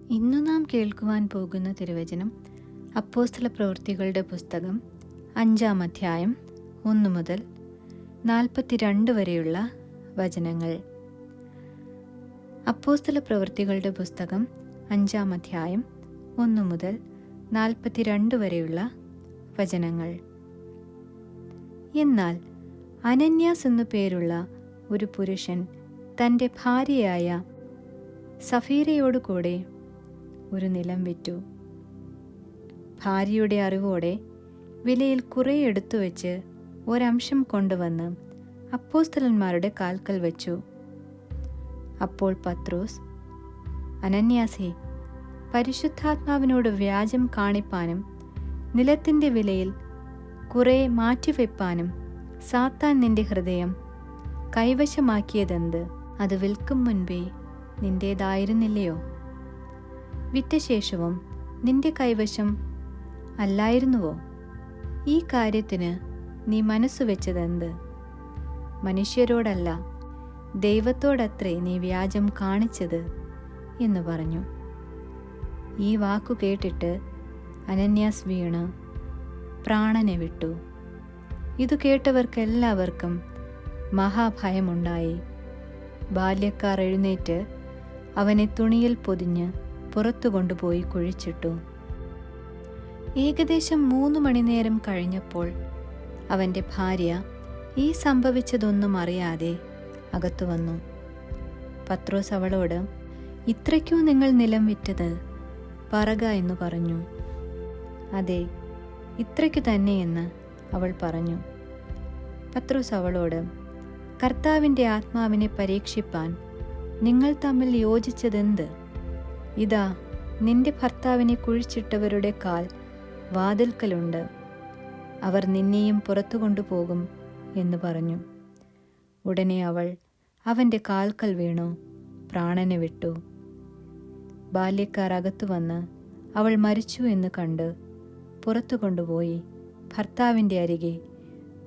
ഇന്നു നാം കേൾക്കുവാൻ പോകുന്ന തിരുവചനം അപ്പോസ്തലപ്രവൃത്തികളുടെ പുസ്തകം 5-ാം അധ്യായം 1 മുതൽ 42 വരെയുള്ള വചനങ്ങൾ. അപ്പോസ്തലപ്രവൃത്തികളുടെ പുസ്തകം 5-ാം അധ്യായം 1 മുതൽ 42 വരെയുള്ള വചനങ്ങൾ. എന്നാൽ അനന്യാസ് എന്നു പേരുള്ള ഒരു പുരുഷൻ തൻ്റെ ഭാര്യയായ സഫീരയോടുകൂടെ ഒരു നിലം വിറ്റു. ഭാര്യയുടെ അറിവോടെ വിലയിൽ കുറെ എടുത്തു വെച്ച് ഒരംശം കൊണ്ടുവന്ന് അപ്പോസ്തലന്മാരുടെ കാൽക്കൽ വച്ചു. അപ്പോൾ പത്രോസ്, അനന്യാസേ, പരിശുദ്ധാത്മാവിനോട് വ്യാജം കാണിപ്പാനും നിലത്തിൻ്റെ വിലയിൽ കുറെ മാറ്റിവെപ്പാനും സാത്താൻ നിന്റെ ഹൃദയം കൈവശമാക്കിയതെന്ത്? അത് വിൽക്കും മുൻപേ നിന്റേതായിരുന്നില്ലയോ? വിറ്റ ശേഷവും നിന്റെ കൈവശം അല്ലായിരുന്നുവോ? ഈ കാര്യത്തിന് നീ മനസ്സുവെച്ചതെന്ത്? മനുഷ്യരോടല്ല, ദൈവത്തോടത്രേ നീ വ്യാജം കാണിച്ചത് എന്ന് പറഞ്ഞു. ഈ വാക്കു കേട്ടിട്ട് അനന്യാസ് വീണ് പ്രാണനെ വിട്ടു. ഇതു കേട്ടവർക്കെല്ലാവർക്കും മഹാഭയമുണ്ടായി. ബാല്യക്കാർ എഴുന്നേറ്റ് അവനെ തുണിയിൽ പൊതിഞ്ഞ് പുറത്തു കൊണ്ടുപോയി കുഴിച്ചിട്ടു. ഏകദേശം 3 മണിനേരം കഴിഞ്ഞപ്പോൾ അവൻ്റെ ഭാര്യ ഈ സംഭവിച്ചതൊന്നും അറിയാതെ അകത്തു വന്നു. പത്രോസ് അവളോട്, ഇത്രയ്ക്കോ നിങ്ങൾ നിലം വിറ്റത്? പറക എന്ന് പറഞ്ഞു. അതെ, ഇത്രയ്ക്കു തന്നെയെന്ന് അവൾ പറഞ്ഞു. പത്രോസ് അവളോട്, കർത്താവിൻ്റെ ആത്മാവിനെ പരീക്ഷിപ്പാൻ നിങ്ങൾ തമ്മിൽ യോജിച്ചതെന്ത്? ഇതാ, നിന്റെ ഭർത്താവിനെ കുഴിച്ചിട്ടവരുടെ കാൽ വാതിൽക്കലുണ്ട്. അവർ നിന്നെയും പുറത്തു കൊണ്ടുപോകും എന്ന് പറഞ്ഞു. ഉടനെ അവൾ അവൻ്റെ കാൽക്കൽ വീണു പ്രാണനെ വിട്ടു. ബാല്യക്കാർ അകത്തു വന്ന് അവൾ മരിച്ചു എന്ന് കണ്ട് പുറത്തു കൊണ്ടുപോയി ഭർത്താവിൻ്റെ അരികെ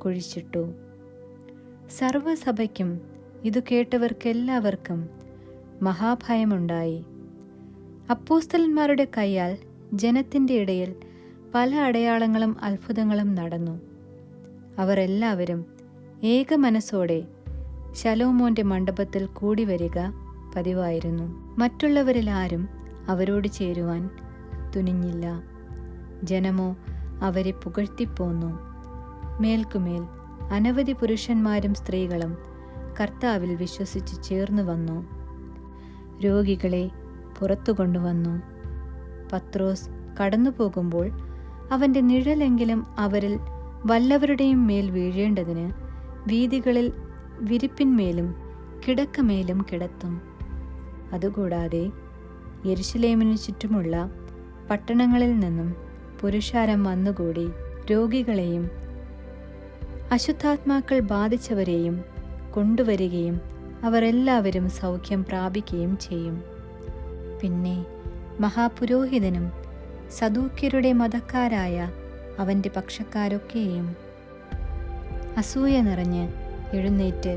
കുഴിച്ചിട്ടു. സർവ്വസഭയ്ക്കും ഇതു കേട്ടവർക്കെല്ലാവർക്കും മഹാഭയമുണ്ടായി. അപ്പോസ്തലന്മാരുടെ കയ്യാൽ ജനത്തിൻ്റെ ഇടയിൽ പല അടയാളങ്ങളും അത്ഭുതങ്ങളും നടന്നു. അവർ എല്ലാവരും ഏക മനസ്സോടെ ശലോമോന്റെ മണ്ഡപത്തിൽ കൂടി വരിക പതിവായിരുന്നു. മറ്റുള്ളവരിൽ ആരും അവരോട് ചേരുവാൻ തുനിഞ്ഞില്ല. ജനമോ അവരെ പുകഴ്ത്തിപ്പോന്നു. മേൽക്കുമേൽ അനവധി പുരുഷന്മാരും സ്ത്രീകളും കർത്താവിൽ വിശ്വസിച്ച് ചേർന്നു വന്നു. രോഗികളെ പുറത്തു കൊണ്ടുവന്നു. പത്രോസ് കടന്നു പോകുമ്പോൾ അവൻ്റെ നിഴലെങ്കിലും അവരിൽ വല്ലവരുടെയും മേൽ വീഴേണ്ടതിന് വീഥികളിൽ വിരിപ്പിന്മേലും കിടക്കമേലും കിടത്തും. അതുകൂടാതെ യെരുശലേമിനു ചുറ്റുമുള്ള പട്ടണങ്ങളിൽ നിന്നും പുരുഷാരം വന്നുകൂടി രോഗികളെയും അശുദ്ധാത്മാക്കൾ ബാധിച്ചവരെയും കൊണ്ടുവരികയും അവർ എല്ലാവരും സൗഖ്യം പ്രാപിക്കുകയും ചെയ്യും. പിന്നെ മഹാപുരോഹിതനും സദൂക്യരുടെ മതക്കാരായ അവൻ്റെ പക്ഷക്കാരൊക്കെയും അസൂയ നിറഞ്ഞ് എഴുന്നേറ്റ്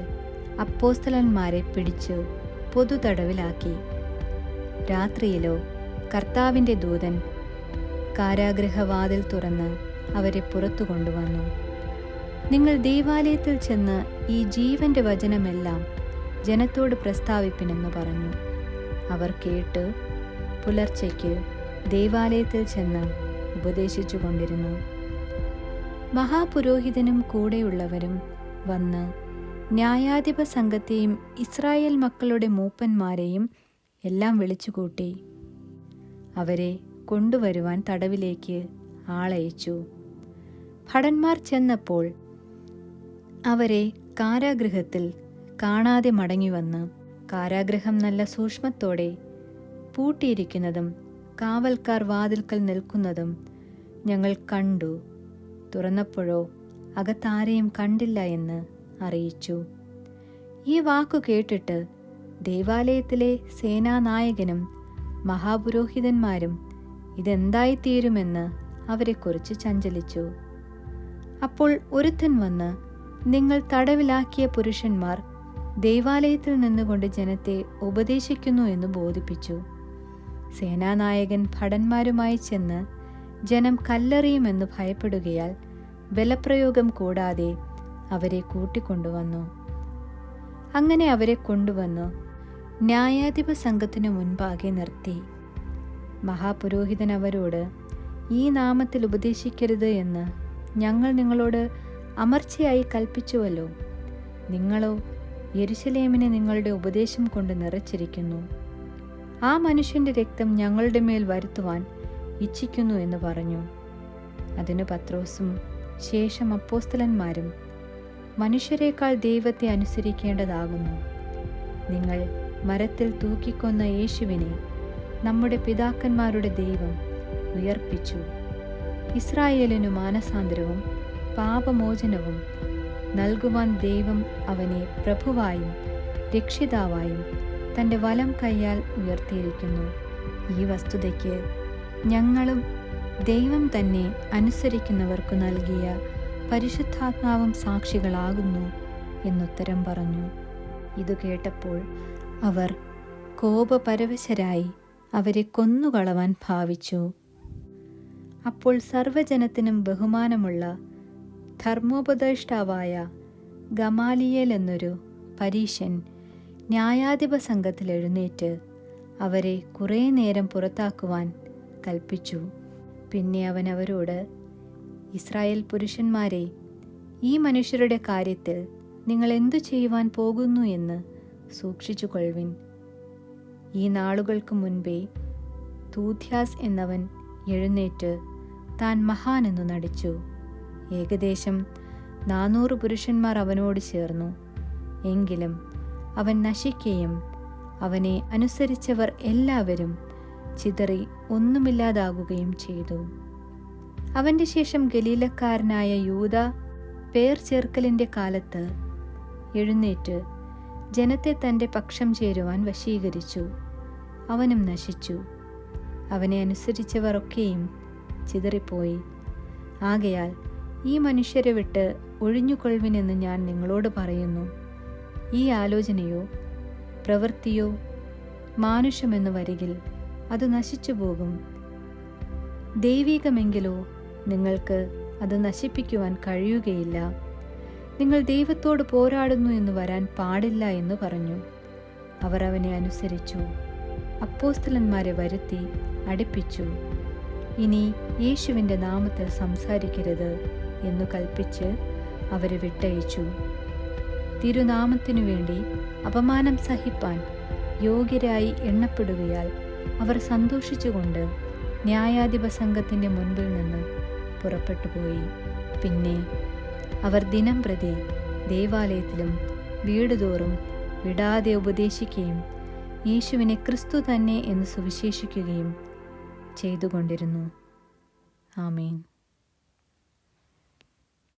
അപ്പോസ്തലന്മാരെ പിടിച്ചു പൊതുതടവിലാക്കി. രാത്രിയിലോ കർത്താവിൻ്റെ ദൂതൻ കാരാഗൃഹവാതിൽ തുറന്ന് അവരെ പുറത്തു കൊണ്ടുവന്നു. നിങ്ങൾ ദൈവാലയത്തിൽ ചെന്ന് ഈ ജീവന്റെ വചനമെല്ലാം ജനത്തോട് പ്രസ്താവിപ്പിനെന്ന് പറഞ്ഞു. അവർ കേട്ട് പുലർച്ചയ്ക്ക് ദൈവാലയത്തിൽ ചെന്ന് ഉപദേശിച്ചു കൊണ്ടിരുന്നു. മഹാപുരോഹിതനും കൂടെയുള്ളവരും വന്ന് ന്യായാധിപ സംഘത്തെയും ഇസ്രായേൽ മക്കളുടെ മൂപ്പന്മാരെയും എല്ലാം വിളിച്ചുകൂട്ടി. അവരെ കൊണ്ടുവരുവാൻ തടവിലേക്ക് ആളയച്ചു. ഭടന്മാർ ചെന്നപ്പോൾ അവരെ കാരാഗൃഹത്തിൽ കാണാതെ മടങ്ങിവന്ന്, കാരാഗൃഹം നല്ല സൂക്ഷ്മത്തോടെ പൂട്ടിയിരിക്കുന്നതും കാവൽക്കാർ വാതിൽക്കൽ നിൽക്കുന്നതും ഞങ്ങൾ കണ്ടു. തുറന്നപ്പോഴോ അകത്താരെയും കണ്ടില്ല എന്ന് അറിയിച്ചു. ഈ വാക്കു കേട്ടിട്ട് ദൈവാലയത്തിലെ സേനാനായകനും മഹാപുരോഹിതന്മാരും ഇതെന്തായിത്തീരുമെന്ന് അവരെക്കുറിച്ച് ചഞ്ചലിച്ചു. അപ്പോൾ ഒരുത്തൻ വന്ന്, നിങ്ങൾ തടവിലാക്കിയ പുരുഷന്മാർ ദൈവാലയത്തിൽ നിന്നുകൊണ്ട് ജനത്തെ ഉപദേശിക്കുന്നു എന്ന് ബോധിപ്പിച്ചു. സേനാനായകൻ ഭടന്മാരുമായി ചെന്ന് ജനം കല്ലെറിയുമെന്ന് ഭയപ്പെടുകയാൽ ബലപ്രയോഗം കൂടാതെ അവരെ കൂട്ടിക്കൊണ്ടുവന്നു. അങ്ങനെ അവരെ കൊണ്ടുവന്നു ന്യായാധിപ സംഘത്തിനു മുൻപാകെ നിർത്തി. മഹാപുരോഹിതൻ അവരോട്, ഈ നാമത്തിൽ ഉപദേശിക്കരുത് എന്ന് ഞങ്ങൾ നിങ്ങളോട് അമർച്ചയായി കൽപ്പിച്ചുവല്ലോ. നിങ്ങളോ യെരുശലേമിനെ നിങ്ങളുടെ ഉപദേശം കൊണ്ട് നിറച്ചിരിക്കുന്നു. ആ മനുഷ്യന്റെ രക്തം ഞങ്ങളുടെ മേൽ വരുത്തുവാൻ ഇച്ഛിക്കുന്നു എന്ന് പറഞ്ഞു. അതിന് പത്രോസും ശേഷം അപ്പോസ്തലന്മാരും, മനുഷ്യരെക്കാൾ ദൈവത്തെ അനുസരിക്കേണ്ടതാകുന്നു. നിങ്ങൾ മരത്തിൽ തൂക്കിക്കൊന്ന യേശുവിനെ നമ്മുടെ പിതാക്കന്മാരുടെ ദൈവം ഉയർപ്പിച്ചു. ഇസ്രായേലിനു മാനസാന്തരവും പാപമോചനവും നൽകുവാൻ ദൈവം അവനെ പ്രഭുവായും രക്ഷിതാവായും തൻ്റെ വലം കൈയാൽ ഉയർത്തിയിരിക്കുന്നു. ഈ വസ്തുതയ്ക്ക് ഞങ്ങളും ദൈവം തന്നെ അനുസരിക്കുന്നവർക്ക് നൽകിയ പരിശുദ്ധാത്മാവും സാക്ഷികളാകുന്നു എന്നുത്തരം പറഞ്ഞു. ഇതു കേട്ടപ്പോൾ അവർ കോപപരവശരായി അവരെ കൊന്നുകളവാൻ ഭാവിച്ചു. അപ്പോൾ സർവ്വജനത്തിനും ബഹുമാനമുള്ള ധർമ്മോപദേഷ്ടാവായ ഗമാലിയേൽ എന്നൊരു പരീശൻ ന്യായാധിപ സംഘത്തിൽ എഴുന്നേറ്റ് അവരെ കുറേ നേരം പുറത്താക്കുവാൻ കൽപ്പിച്ചു. പിന്നെ അവൻ അവരോട്, ഇസ്രായേൽ പുരുഷന്മാരെ, ഈ മനുഷ്യരുടെ കാര്യത്തിൽ നിങ്ങൾ എന്തു ചെയ്യുവാൻ പോകുന്നു എന്ന് സൂക്ഷിച്ചു കൊള്ളുവിൻ. ഈ നാളുകൾക്ക് മുൻപേ തൂഥ്യാസ് എന്നവൻ എഴുന്നേറ്റ് താൻ മഹാൻ എന്നു നടിച്ചു. ഏകദേശം 400 പുരുഷന്മാർ അവനോട് ചേർന്നു. എങ്കിലും അവൻ നശിക്കുകയും അവനെ അനുസരിച്ചവർ എല്ലാവരും ചിതറി ഒന്നുമില്ലാതാകുകയും ചെയ്തു. അവൻ്റെ ശേഷം ഗലീലക്കാരനായ യൂദ പേർ ചേർക്കലിൻ്റെ കാലത്ത് എഴുന്നേറ്റ് ജനത്തെ തൻ്റെ പക്ഷം ചേരുവാൻ വശീകരിച്ചു. അവനും നശിച്ചു. അവനെ അനുസരിച്ചവർ ഒക്കെയും ചിതറിപ്പോയി. ആകയാൽ ഈ മനുഷ്യരെ വിട്ട് ഒഴിഞ്ഞുകൊള്ളുവിനെന്ന് ഞാൻ നിങ്ങളോട് പറയുന്നു. ഈ ആലോചനയോ പ്രവൃത്തിയോ മാനുഷമെന്ന് വരികിൽ അത് നശിച്ചുപോകും. ദൈവികമെങ്കിലോ നിങ്ങൾക്ക് അത് നശിപ്പിക്കുവാൻ കഴിയുകയില്ല. നിങ്ങൾ ദൈവത്തോട് പോരാടുന്നു എന്ന് വരാൻ പാടില്ല എന്ന് പറഞ്ഞു. അവർ അവനെ അനുസരിച്ചു. അപ്പോസ്തലന്മാരെ വരുത്തി അടുപ്പിച്ചു. ഇനി യേശുവിൻ്റെ നാമത്തിൽ സംസാരിക്കരുത് എന്നു കൽപ്പിച്ച് അവരെ വിട്ടയച്ചു. തിരുനാമത്തിനു വേണ്ടി അപമാനം സഹിപ്പാൻ യോഗ്യരായി എണ്ണപ്പെടുകയാൽ അവർ സന്തോഷിച്ചുകൊണ്ട് ന്യായാധിപ സംഘത്തിൻ്റെ മുൻപിൽ നിന്ന് പുറപ്പെട്ടുപോയി. പിന്നെ അവർ ദിനം പ്രതി ദേവാലയത്തിലും വീടുതോറും വിടാതെ ഉപദേശിക്കുകയും യേശുവിനെ ക്രിസ്തു തന്നെ എന്ന് സുവിശേഷിക്കുകയും ചെയ്തുകൊണ്ടിരുന്നു. ആമേൻ.